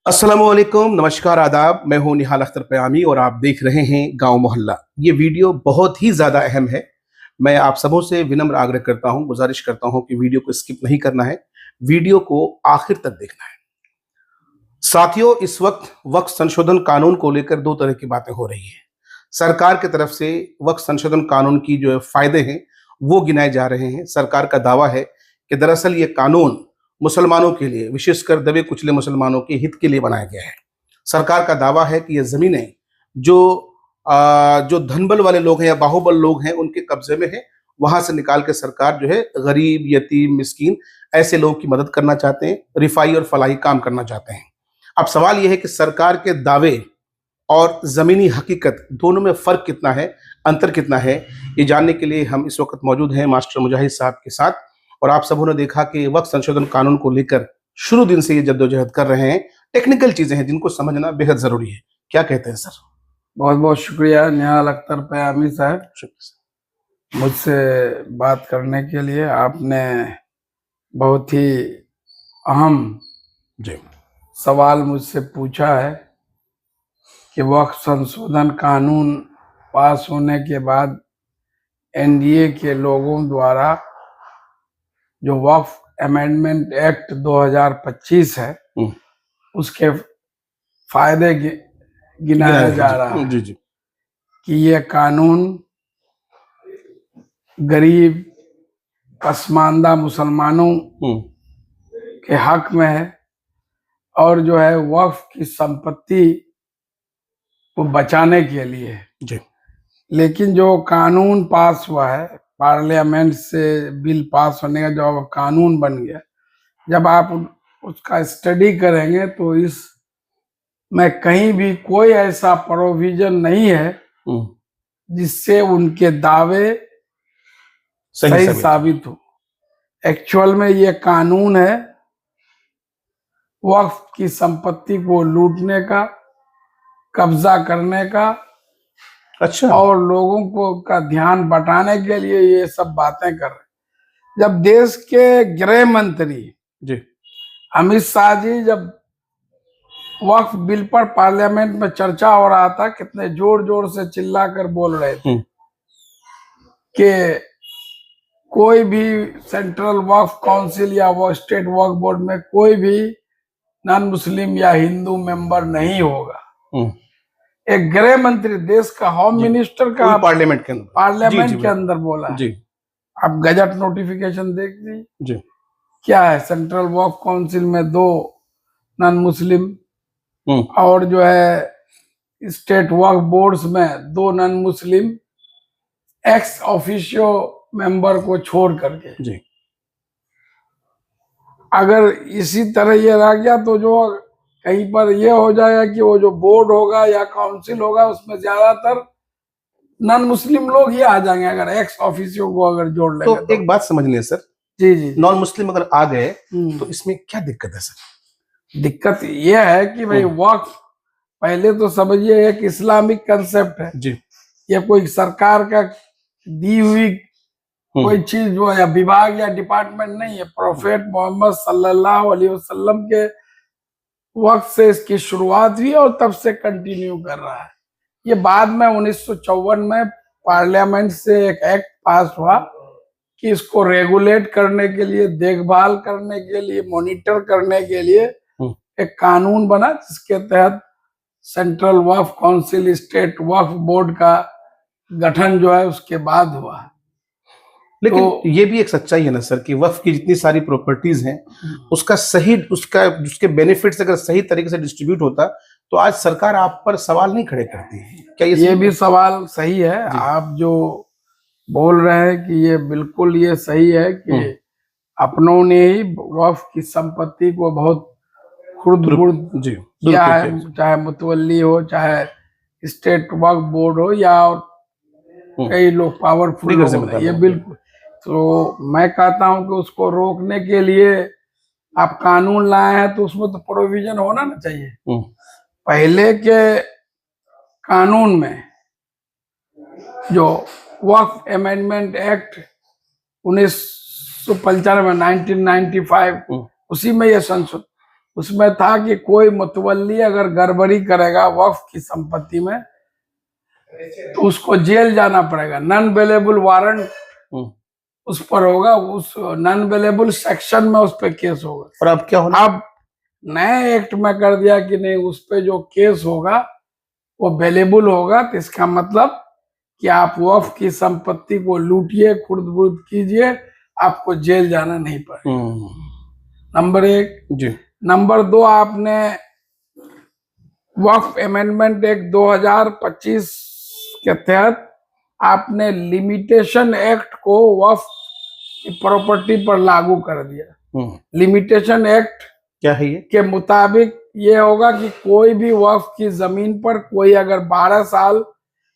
अस्सलामुअलैकुम, नमस्कार, आदाब। मैं हूं निहाल अख्तर क़यामी और आप देख रहे हैं गांव मोहल्ला। ये वीडियो बहुत ही ज़्यादा अहम है। मैं आप सबों से विनम्र आग्रह करता हूं, गुजारिश करता हूं कि वीडियो को स्किप नहीं करना है, वीडियो को आखिर तक देखना है। साथियों, इस वक्त वक्फ संशोधन कानून को लेकर दो तरह की बातें हो रही हैं। सरकार की तरफ से वक्फ संशोधन कानून की जो फायदे हैं वो गिनाए जा रहे हैं। सरकार का दावा है कि दरअसल ये कानून मुसलमानों के लिए, विशेषकर दबे कुचले मुसलमानों के हित के लिए बनाया गया है। सरकार का दावा है कि ये जमीनें जो धनबल वाले लोग हैं या बाहुबल लोग हैं उनके कब्जे में है, वहां से निकाल के सरकार जो है गरीब, यतीम, मिस्कीन ऐसे लोगों की मदद करना चाहते हैं, रिफाई और फलाही काम करना चाहते हैं। अब सवाल यह है कि सरकार के दावे और जमीनी हकीकत दोनों में फर्क कितना है, अंतर कितना है, ये जानने के लिए हम इस वक्त मौजूद हैं मास्टर मुजाहिद साहब के साथ। और आप सबों ने देखा कि वक्फ संशोधन कानून को लेकर शुरू दिन से ये जद्दोजहद कर रहे हैं। टेक्निकल चीजें हैं जिनको समझना बेहद जरूरी है। क्या कहते हैं सर? बहुत बहुत शुक्रिया निहाल अख्तर क़यामी साहब, मुझसे बात करने के लिए। आपने बहुत ही अहम जी सवाल मुझसे पूछा है कि वक्फ संशोधन कानून पास होने के बाद एनडीए के लोगों द्वारा जो वक्फ अमेंडमेंट एक्ट 2025 है उसके फायदे गिनाया जा रहा है। जी जी कि ये कानून गरीब पसमानदा मुसलमानों के हक में है और जो है वक्फ की संपत्ति को बचाने के लिए है। जी। लेकिन जो कानून पास हुआ है, पार्लियामेंट से बिल पास होने का जो कानून बन गया, जब आप उसका स्टडी करेंगे तो इस में कहीं भी कोई ऐसा प्रोविजन नहीं है जिससे उनके दावे सही साबित हो। एक्चुअल में ये कानून है वक्फ की संपत्ति को लूटने का, कब्जा करने का। अच्छा। और लोगों को का ध्यान बटाने के लिए ये सब बातें कर रहे। जब देश के गृह मंत्री जी अमित शाह जी जब वक्फ बिल पर पार्लियामेंट में चर्चा हो रहा था, कितने जोर जोर से चिल्ला कर बोल रहे थे कि कोई भी सेंट्रल वक्फ काउंसिल या वो स्टेट वक्फ बोर्ड में कोई भी नॉन मुस्लिम या हिंदू मेंबर नहीं होगा। एक गृह मंत्री, देश का होम मिनिस्टर का पार्लियामेंट के अंदर बोला है। जी। आप गजट नोटिफिकेशन देख लीजिए जी। क्या है। सेंट्रल वक्फ काउंसिल में 2 नॉन मुस्लिम और जो है स्टेट वक्फ बोर्ड्स में 2 non Muslim ex officio member को छोड़ करके। जी। अगर इसी तरह ये रह गया तो जो कहीं पर ये हो जाएगा कि वो जो बोर्ड होगा या काउंसिल होगा उसमें ज्यादातर नॉन मुस्लिम लोग ही आ जाएंगे, अगर एक्स ऑफिसियो को अगर जोड़ लेंगे तो एक बात समझ लें सर। जी जी। नॉन मुस्लिम अगर आ गए तो इसमें क्या दिक्कत है सर? दिक्कत ये है कि भाई वक्फ पहले तो समझिए एक इस्लामिक कंसेप्ट है जी। ये कोई सरकार का दी हुई कोई चीज जो है विभाग या डिपार्टमेंट नहीं है। प्रोफेट मोहम्मद सल्लल्लाहु अलैहि वसल्लम के वक्त से इसकी शुरुआत हुई और तब से कंटिन्यू कर रहा है। ये बाद में 1954 में पार्लियामेंट से एक एक्ट पास हुआ कि इसको रेगुलेट करने के लिए, देखभाल करने के लिए, मॉनिटर करने के लिए एक कानून बना जिसके तहत सेंट्रल वक्फ काउंसिल, स्टेट वक्फ बोर्ड का गठन जो है उसके बाद हुआ है। लेकिन तो ये भी एक सच्चाई है ना सर कि वक्फ की जितनी सारी प्रॉपर्टीज हैं उसके बेनिफिट्स अगर सही तरीके से डिस्ट्रीब्यूट होता तो आज सरकार आप पर सवाल नहीं खड़े करती है। क्या ये भी सवाल सही है। आप जो बोल रहे हैं कि ये बिल्कुल ये सही है कि अपनों ने ही वक्फ की संपत्ति को बहुत खुर्द-बुर्द किया है, चाहे मुतवल्ली हो, चाहे स्टेट वक्फ बोर्ड हो या कई लोग पावरफुल हो। ये बिल्कुल। तो मैं कहता हूं कि उसको रोकने के लिए आप कानून लाए हैं तो उसमें तो प्रोविजन होना ना चाहिए। पहले के कानून में जो वक्फ अमेंडमेंट एक्ट 1995 1995 उसी में ये संशोधन, उसमें था कि कोई मुतवल्ली अगर गड़बड़ी करेगा वक्फ की संपत्ति में तो उसको जेल जाना पड़ेगा। नॉन अवेलेबल वारंट उस पर होगा, उस नॉन अवेलेबल सेक्शन में उस पर केस होगा। और अब क्या होना? अब नए एक्ट में कर दिया कि नहीं, उस पे जो केस होगा वो अवेलेबल होगा। तो इसका मतलब कि आप वक्फ की संपत्ति को लूटिए, खुर्द-बुर्द कीजिए, आपको जेल जाना नहीं पड़ेगा। नंबर 1 जी। नंबर 2, आपने वक्फ अमेंडमेंट एक्ट 2025 के तहत आपने लिमिटेशन एक्ट को वक्फ की प्रॉपर्टी पर लागू कर दिया। लिमिटेशन एक्ट क्या है ये? के मुताबिक ये होगा कि कोई भी वक्फ की जमीन पर कोई अगर 12 साल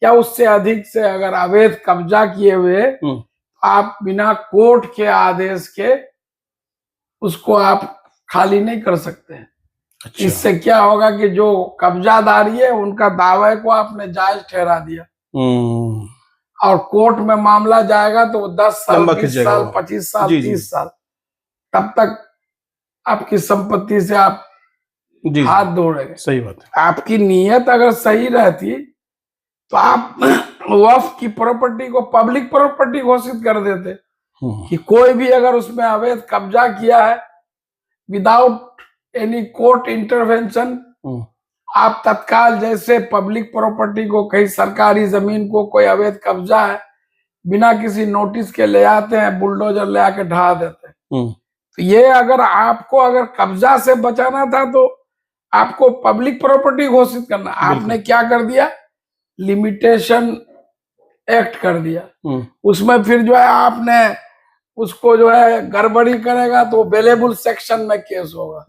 या उससे अधिक से अगर अवैध कब्जा किए हुए आप बिना कोर्ट के आदेश के उसको आप खाली नहीं कर सकते हैं। अच्छा। इससे क्या होगा कि जो कब्जादारी है उनका दावे को आपने जायज ठहरा दिया और कोर्ट में मामला जाएगा तो 10 साल, 20 साल, 25 साल, 30 साल तब तक आपकी संपत्ति से आप हाथ धोड़ेंगे। सही बात है। आपकी नीयत अगर सही रहती तो आप वक्फ की प्रॉपर्टी को पब्लिक प्रॉपर्टी घोषित कर देते कि कोई भी अगर उसमें अवैध कब्जा किया है विदाउट एनी कोर्ट इंटरवेंशन, आप तत्काल जैसे पब्लिक प्रॉपर्टी को, कहीं सरकारी जमीन को कोई अवैध कब्जा है, बिना किसी नोटिस के ले आते हैं, बुलडोजर ले आके ढहा देते हैं। तो ये अगर आपको अगर कब्जा से बचाना था तो आपको पब्लिक प्रॉपर्टी घोषित करना, आपने क्या कर दिया, लिमिटेशन एक्ट कर दिया। उसमें फिर जो है आपने उसको जो है गड़बड़ी करेगा तो अवेलेबल सेक्शन में केस होगा।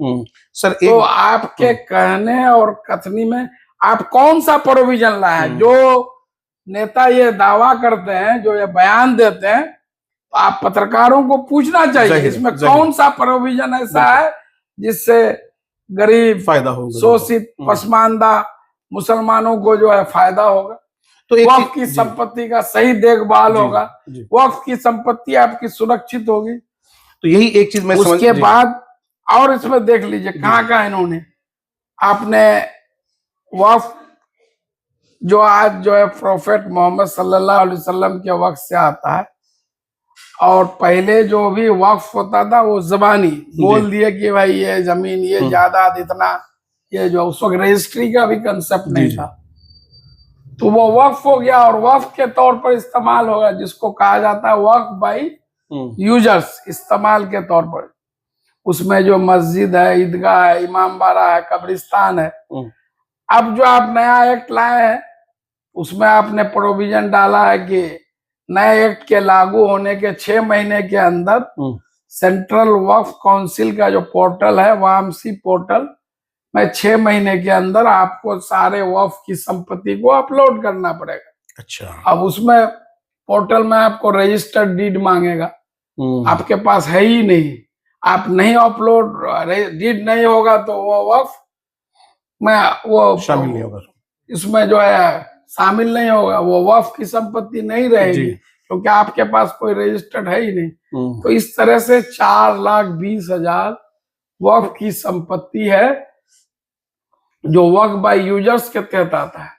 सर तो आपके कहने और कथनी में आप कौन सा प्रोविजन लाए हैं? जो नेता ये दावा करते हैं, जो ये बयान देते हैं, तो आप पत्रकारों को पूछना चाहिए इसमें कौन सा प्रोविजन ऐसा है जिससे गरीब, फायदा होगा, शोषित, पसमानदा मुसलमानों को जो है फायदा होगा। तो वक्फ की संपत्ति का सही देखभाल होगा, वक्फ की संपत्ति आपकी सुरक्षित होगी। तो यही एक चीज मैं उसके बाद और इसमें देख लीजिए कहाँ इन्होंने आपने वक्फ जो आज जो है प्रोफेट मोहम्मद सल्लल्लाहु अलैहि वसल्लम के वक्त से आता है, और पहले जो भी वक्फ होता था वो जबानी बोल दिए कि भाई ये जमीन, ये जायदाद इतना, ये जो उस वक्त रजिस्ट्री का भी कंसेप्ट नहीं था, तो वो वक्फ हो गया और वक्फ के तौर पर इस्तेमाल होगा, जिसको कहा जाता है वक्फ बाई यूजर्स, इस्तेमाल के तौर पर। उसमें जो मस्जिद है, ईदगाह है, इमाम बाड़ा है, कब्रिस्तान है। अब जो आप नया एक्ट लाए हैं उसमें आपने प्रोविजन डाला है कि नए एक्ट के लागू होने के 6 महीने के अंदर सेंट्रल वक्फ काउंसिल का जो पोर्टल है, वामसी पोर्टल में 6 महीने के अंदर आपको सारे वक्फ की संपत्ति को अपलोड करना पड़ेगा। अच्छा। अब उसमें पोर्टल में आपको रजिस्टर्ड डीड मांगेगा, आपके पास है ही नहीं, आप नहीं अपलोड, डीड नहीं होगा तो वो वक्फ में वो शामिल नहीं होगा, इसमें जो है शामिल नहीं होगा, वो वक्फ की संपत्ति नहीं रहेगी क्योंकि आपके पास कोई रजिस्टर्ड है ही नहीं। तो इस तरह से 4,20,000 वक्फ की संपत्ति है जो वक्फ बाय यूजर्स के तहत आता है।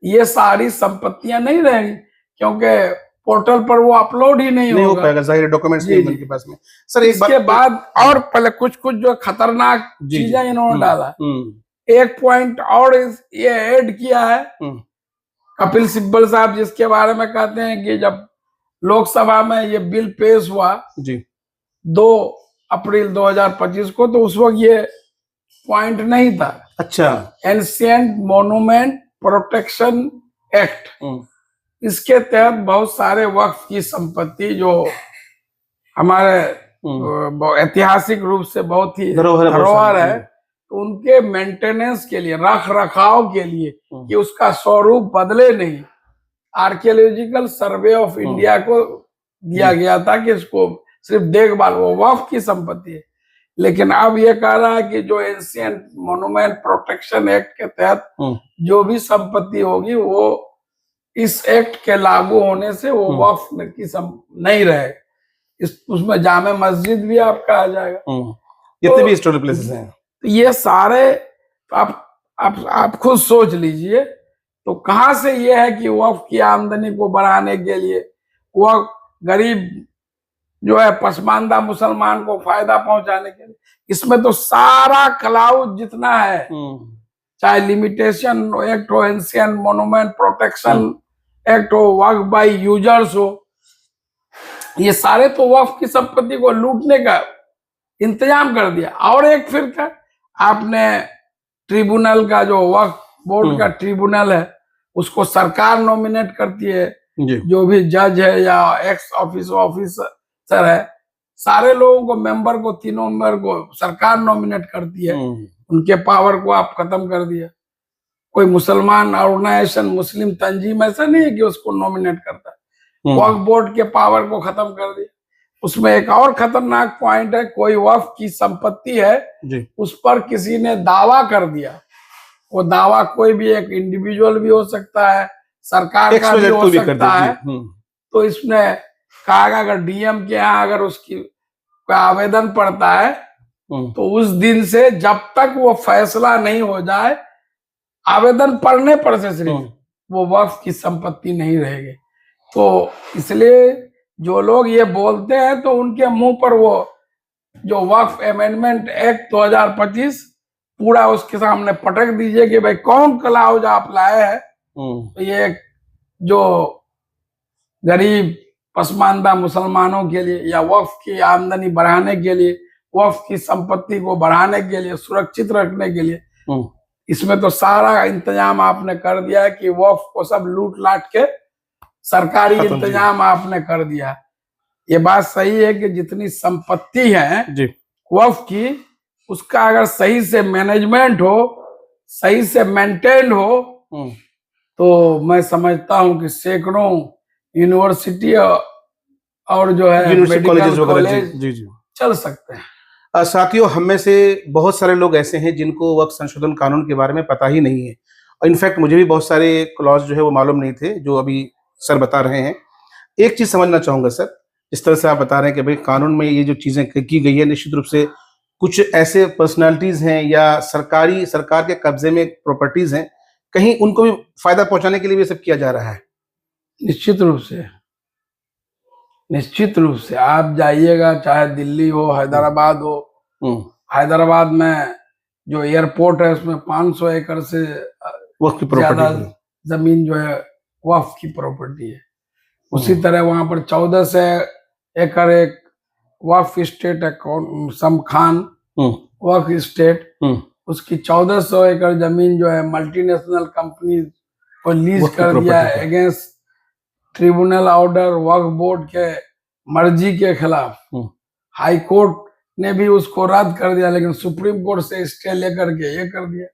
ये सारी संपत्तियां नहीं रहेंगी क्योंकि पोर्टल पर वो अपलोड ही नहीं हो पाएगा, जाहिर डॉक्यूमेंट्स नहीं उनके पास में। सर इसके बाद और पहले कुछ जो खतरनाक चीजें इन्होंने डाला, एक पॉइंट और ये ऐड किया है कपिल सिब्बल साहब, जिसके बारे में कहते हैं कि जब लोकसभा में ये बिल पेश हुआ 2 अप्रैल 2025 को, तो उस वक्त ये पॉइंट नहीं था। अच्छा। एंशिएंट मॉन्यूमेंट प्रोटेक्शन एक्ट, इसके तहत बहुत सारे वक्फ की संपत्ति जो हमारे ऐतिहासिक रूप से बहुत ही धरोहर है, तो उनके मेंटेनेंस के लिए, रख रखाव के लिए, कि उसका स्वरूप बदले नहीं, आर्कियोलॉजिकल सर्वे ऑफ इंडिया को दिया गया था कि इसको सिर्फ देखभाल, वो वक्फ की संपत्ति है। लेकिन अब ये कह रहा है कि जो एंशिएंट मॉन्यूमेंट प्रोटेक्शन एक्ट के तहत जो भी संपत्ति होगी वो इस एक्ट के लागू होने से वो वक्फ की नहीं रहे। उसमें जामे मस्जिद भी आपका आ जाएगा, जितने भी हिस्टोरिकल प्लेसेस हैं। तो ये सारे आप खुद सोच लीजिए। तो कहाँ से ये है कि वक्फ की आमदनी को बढ़ाने के लिए, वह गरीब जो है पसमानदा मुसलमान को फायदा पहुंचाने के लिए, इसमें तो सारा क्लाउज जितना है, चाहे लिमिटेशन एक्ट हो, एंशिएंट मोन्यूमेंट प्रोटेक्शन एक्ट हो, वक्फ बाय यूजर्स हो, ये सारे तो वक्फ की संपत्ति को लूटने का इंतजाम कर दिया। और एक फिर क्या, आपने ट्रिब्यूनल का, जो वक्फ बोर्ड का ट्रिब्यूनल है, उसको सरकार नॉमिनेट करती है। जो भी जज है या एक्स ऑफिसर है, सारे लोगों को, मेंबर को, तीनों मेंबर को सरकार नॉमिनेट करती है। उनके पावर को आप खत्म कर दिया। कोई मुसलमान ऑर्गेनाइजेशन, मुस्लिम तंजीम ऐसा नहीं है कि उसको नॉमिनेट करता है। वक्फ बोर्ड के पावर को खत्म कर दिया। उसमें एक और खतरनाक पॉइंट है, कोई वक्फ की संपत्ति है जी, उस पर किसी ने दावा कर दिया, वो दावा कोई भी, एक इंडिविजुअल भी हो सकता है, सरकार का भी हो सकता है। तो इसमें कहा, अगर डीएम के यहाँ अगर उसकी आवेदन पड़ता है तो उस दिन से जब तक वो फैसला नहीं हो जाए, आवेदन पढ़ने पर से सिर्फ वो वक्फ की संपत्ति नहीं रहेगी। तो इसलिए जो लोग ये बोलते हैं, तो उनके मुंह पर वो जो वक्फ अमेंडमेंट एक्ट 2025 पूरा उसके सामने पटक दीजिए कि भाई कौन क्लाउज आप लाए हैं। तो ये जो गरीब पसमानदा मुसलमानों के लिए, या वक्फ की आमदनी बढ़ाने के लिए, वक्फ की संपत्ति को बढ़ाने के लिए, सुरक्षित रखने के लिए, इसमें तो सारा इंतजाम आपने कर दिया है कि वक्फ को सब लूट लाट के सरकारी इंतजाम आपने कर दिया। ये बात सही है कि जितनी संपत्ति है वक्फ की, उसका अगर सही से मैनेजमेंट हो, सही से मेंटेन हो, तो मैं समझता हूं कि सैकड़ों यूनिवर्सिटी और जो है मेडिकल कॉलेज चल सकते हैं। साथियों, हम में से बहुत सारे लोग ऐसे हैं जिनको वक्फ संशोधन कानून के बारे में पता ही नहीं है। और इनफैक्ट मुझे भी बहुत सारे क्लॉज जो है वो मालूम नहीं थे, जो अभी सर बता रहे हैं। एक चीज समझना चाहूंगा सर, इस तरह से आप बता रहे हैं कि भाई कानून में ये जो चीजें की गई है, निश्चित रूप से कुछ ऐसे पर्सनालिटीज हैं या सरकार के कब्जे में प्रॉपर्टीज हैं, कहीं उनको भी फायदा पहुंचाने के लिए भी सब किया जा रहा है। निश्चित रूप से आप जाइएगा, चाहे दिल्ली हो, हैदराबाद हो, हैदराबाद में जो एयरपोर्ट है उसमें 500 एकड़ से ज्यादा जमीन जो है वक्फ की प्रॉपर्टी है। उसी तरह वहां पर 1400 एकड़ एक वक्फ स्टेट है, समखान वक्फ स्टेट, उसकी 1400 एकड़ जमीन जो है मल्टीनेशनल कंपनी को लीज कर दिया है अगेंस्ट ट्रिब्यूनल ऑर्डर, वक्फ बोर्ड के मर्जी के खिलाफ। हाई कोर्ट ने भी उसको रद्द कर दिया, लेकिन सुप्रीम कोर्ट से स्टे लेकर के ये कर दिया।